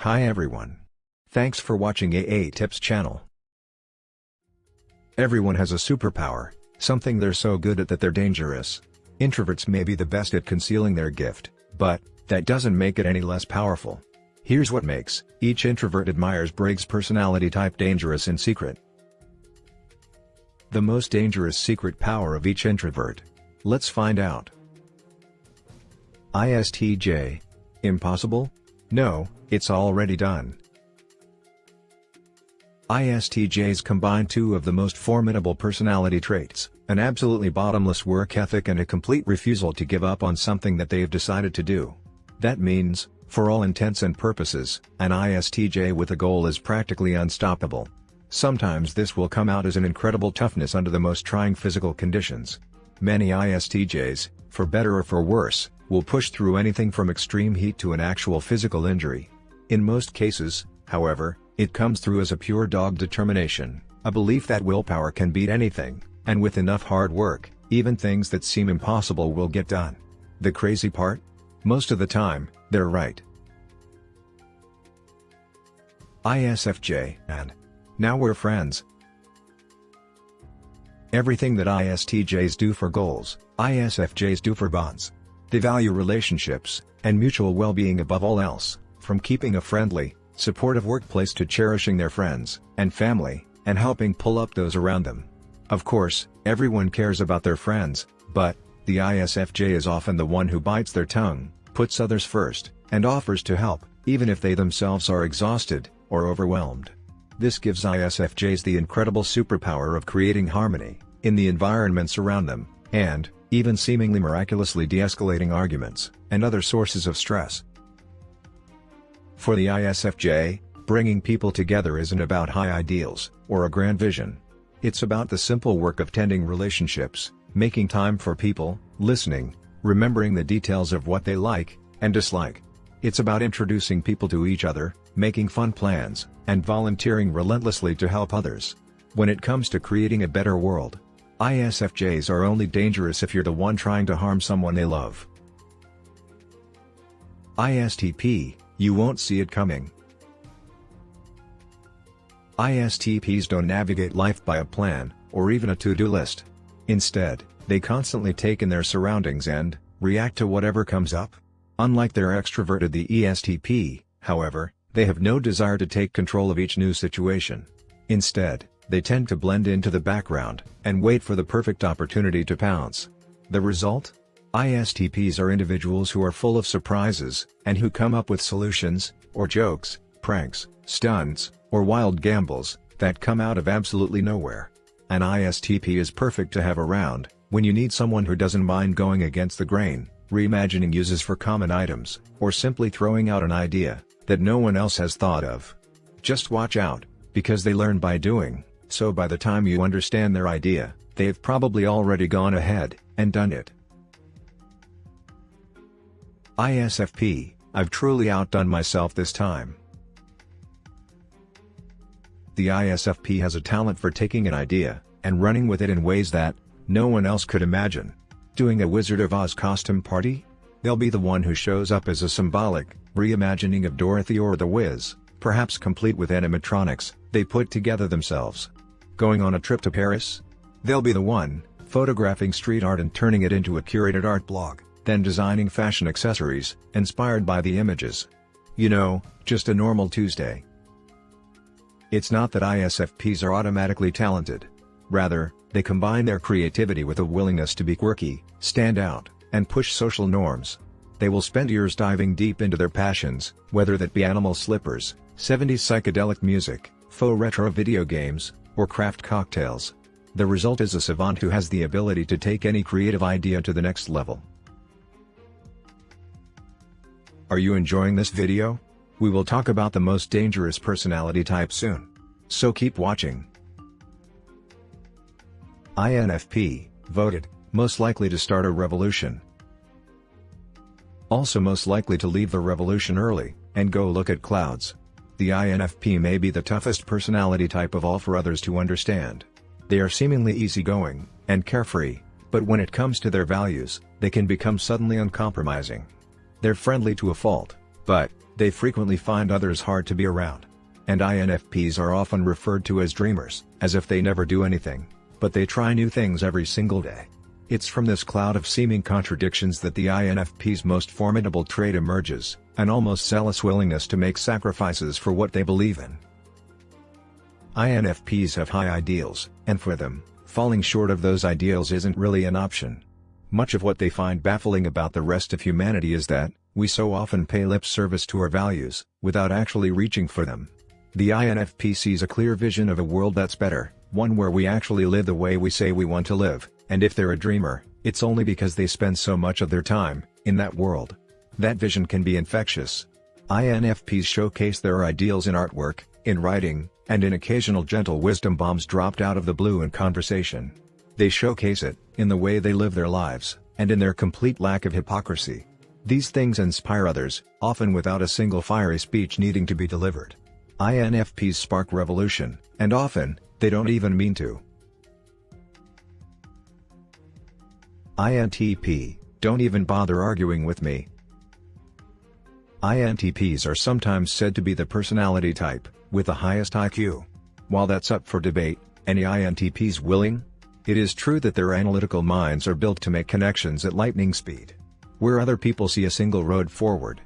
Hi everyone. Thanks for watching aatips channel. Everyone has a superpower, something they're so good at that they're dangerous. Introverts may be the best at concealing their gift, but that doesn't make it any less powerful. Here's what makes each introverted Myers-Briggs personality type dangerous in secret. The most dangerous secret power of each introvert. Let's find out. ISTJ. Impossible? No, it's already done. ISTJs combine two of the most formidable personality traits, an absolutely bottomless work ethic and a complete refusal to give up on something that they've decided to do. That means, for all intents and purposes, an ISTJ with a goal is practically unstoppable. Sometimes this will come out as an incredible toughness under the most trying physical conditions. Many ISTJs, for better or for worse, will push through anything from extreme heat to an actual physical injury. In most cases, however, it comes through as a pure dog determination, a belief that willpower can beat anything, and with enough hard work, even things that seem impossible will get done. The crazy part? Most of the time, they're right. ISFJ, and now we're friends. Everything that ISTJs do for goals, ISFJs do for bonds. They value relationships, and mutual well-being above all else, from keeping a friendly, supportive workplace to cherishing their friends and family, and helping pull up those around them. Of course, everyone cares about their friends, but the ISFJ is often the one who bites their tongue, puts others first, and offers to help, even if they themselves are exhausted or overwhelmed. This gives ISFJs the incredible superpower of creating harmony in the environments around them, and even seemingly miraculously de-escalating arguments and other sources of stress. For the ISFJ, bringing people together isn't about high ideals or a grand vision. It's about the simple work of tending relationships, making time for people, listening, remembering the details of what they like and dislike. It's about introducing people to each other, making fun plans, and volunteering relentlessly to help others. When it comes to creating a better world, ISFJs are only dangerous if you're the one trying to harm someone they love. ISTP, you won't see it coming. ISTPs don't navigate life by a plan, or even a to-do list. Instead, they constantly take in their surroundings and react to whatever comes up. Unlike their extroverted the ESTP, however, they have no desire to take control of each new situation. Instead, they tend to blend into the background and wait for the perfect opportunity to pounce. The result? ISTPs are individuals who are full of surprises, and who come up with solutions, or jokes, pranks, stunts, or wild gambles, that come out of absolutely nowhere. An ISTP is perfect to have around when you need someone who doesn't mind going against the grain, reimagining uses for common items, or simply throwing out an idea that no one else has thought of. Just watch out, because they learn by doing, so by the time you understand their idea, they've probably already gone ahead and done it. ISFP, I've truly outdone myself this time. The ISFP has a talent for taking an idea and running with it in ways that no one else could imagine. Doing a Wizard of Oz costume party? They'll be the one who shows up as a symbolic reimagining of Dorothy or the Wiz, perhaps complete with animatronics they put together themselves. Going on a trip to Paris? They'll be the one photographing street art and turning it into a curated art blog, then designing fashion accessories inspired by the images. You know, just a normal Tuesday. It's not that ISFPs are automatically talented. Rather, they combine their creativity with a willingness to be quirky, stand out, and push social norms. They will spend years diving deep into their passions, whether that be animal slippers, 70s psychedelic music, faux retro video games, or craft cocktails. The result is a savant who has the ability to take any creative idea to the next level. Are you enjoying this video? We will talk about the most dangerous personality type soon. So keep watching. INFP, voted, most likely to start a revolution. Also most likely to leave the revolution early, and go look at clouds. The INFP may be the toughest personality type of all for others to understand. They are seemingly easygoing and carefree, but when it comes to their values, they can become suddenly uncompromising. They're friendly to a fault, But, they frequently find others hard to be around. And INFPs are often referred to as dreamers, as if they never do anything, but they try new things every single day. It's from this cloud of seeming contradictions that the INFP's most formidable trait emerges, an almost zealous willingness to make sacrifices for what they believe in. INFPs have high ideals, and for them, falling short of those ideals isn't really an option. Much of what they find baffling about the rest of humanity is that, we so often pay lip service to our values, without actually reaching for them. The INFP sees a clear vision of a world that's better, one where we actually live the way we say we want to live, and if they're a dreamer, it's only because they spend so much of their time in that world. That vision can be infectious. INFPs showcase their ideals in artwork, in writing, and in occasional gentle wisdom bombs dropped out of the blue in conversation. They showcase it in the way they live their lives, and in their complete lack of hypocrisy. These things inspire others, often without a single fiery speech needing to be delivered. INFPs spark revolution, and often, they don't even mean to. INTP, don't even bother arguing with me. INTPs are sometimes said to be the personality type with the highest IQ. While that's up for debate, any INTPs willing? It is true that their analytical minds are built to make connections at lightning speed. Where other people see a single road forward,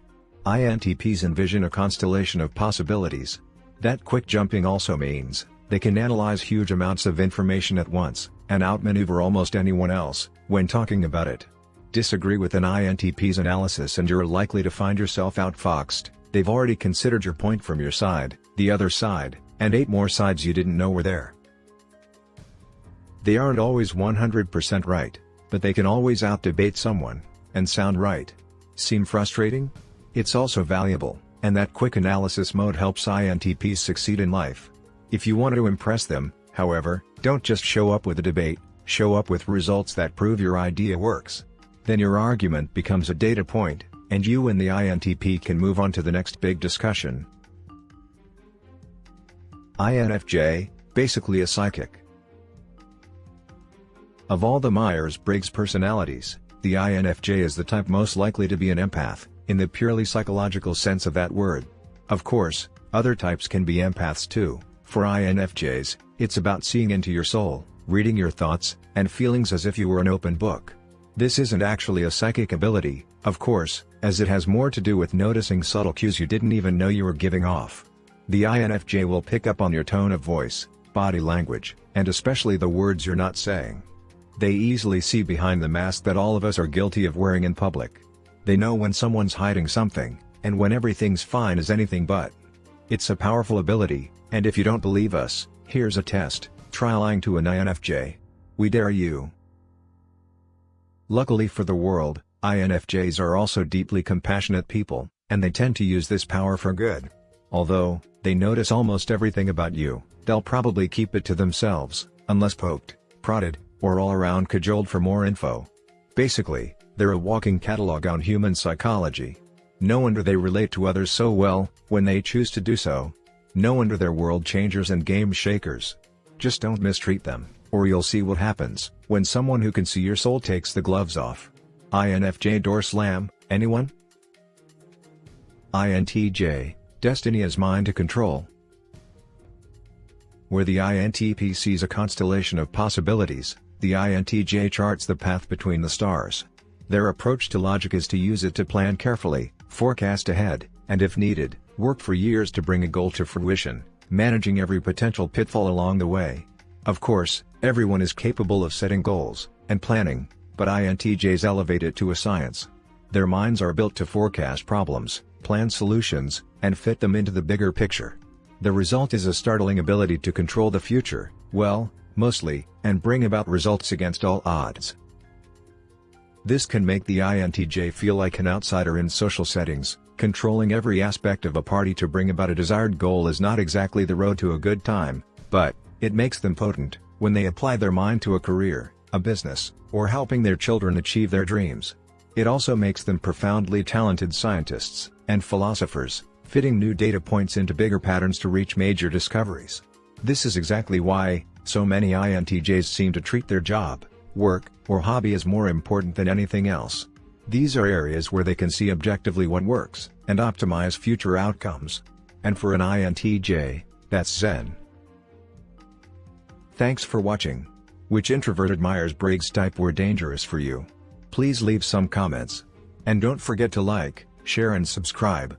INTPs envision a constellation of possibilities. That quick jumping also means they can analyze huge amounts of information at once, and outmaneuver almost anyone else when talking about it. Disagree with an INTP's analysis and you're likely to find yourself outfoxed. They've already considered your point from your side, the other side, and 8 more sides you didn't know were there. They aren't always 100% right, but they can always out-debate someone and sound right. Seem frustrating? It's also valuable, and that quick analysis mode helps INTPs succeed in life. If you want to impress them, however, don't just show up with a debate, show up with results that prove your idea works. Then your argument becomes a data point, and you and the INTP can move on to the next big discussion. INFJ, basically a psychic. Of all the Myers-Briggs personalities, the INFJ is the type most likely to be an empath, in the purely psychological sense of that word. Of course, other types can be empaths too. For INFJs, it's about seeing into your soul, reading your thoughts and feelings as if you were an open book. This isn't actually a psychic ability, of course, as it has more to do with noticing subtle cues you didn't even know you were giving off. The INFJ will pick up on your tone of voice, body language, and especially the words you're not saying. They easily see behind the mask that all of us are guilty of wearing in public. They know when someone's hiding something, and when everything's fine as anything but. It's a powerful ability, and if you don't believe us, here's a test. Try lying to an INFJ. We dare you. Luckily for the world, INFJs are also deeply compassionate people, and they tend to use this power for good. Although they notice almost everything about you, they'll probably keep it to themselves, unless poked, prodded, or all around cajoled for more info. Basically, they're a walking catalog on human psychology. No wonder they relate to others so well, when they choose to do so. No wonder they're world changers and game shakers. Just don't mistreat them, or you'll see what happens when someone who can see your soul takes the gloves off. INFJ door slam, anyone? INTJ, destiny is mine to control. Where the INTP sees a constellation of possibilities, the INTJ charts the path between the stars. Their approach to logic is to use it to plan carefully, forecast ahead, and if needed, work for years to bring a goal to fruition, managing every potential pitfall along the way. Of course, everyone is capable of setting goals and planning, but INTJs elevate it to a science. Their minds are built to forecast problems, plan solutions, and fit them into the bigger picture. The result is a startling ability to control the future, well, mostly, and bring about results against all odds. This can make the INTJ feel like an outsider in social settings. Controlling every aspect of a party to bring about a desired goal is not exactly the road to a good time, but it makes them potent when they apply their mind to a career, a business, or helping their children achieve their dreams. It also makes them profoundly talented scientists and philosophers, fitting new data points into bigger patterns to reach major discoveries. This is exactly why so many INTJs seem to treat their job, work, or hobby as more important than anything else. These are areas where they can see objectively what works, and optimize future outcomes. And for an INTJ, that's Zen. Thanks for watching. Which introverted Myers-Briggs type were dangerous for you? Please leave some comments. And don't forget to like, share and subscribe.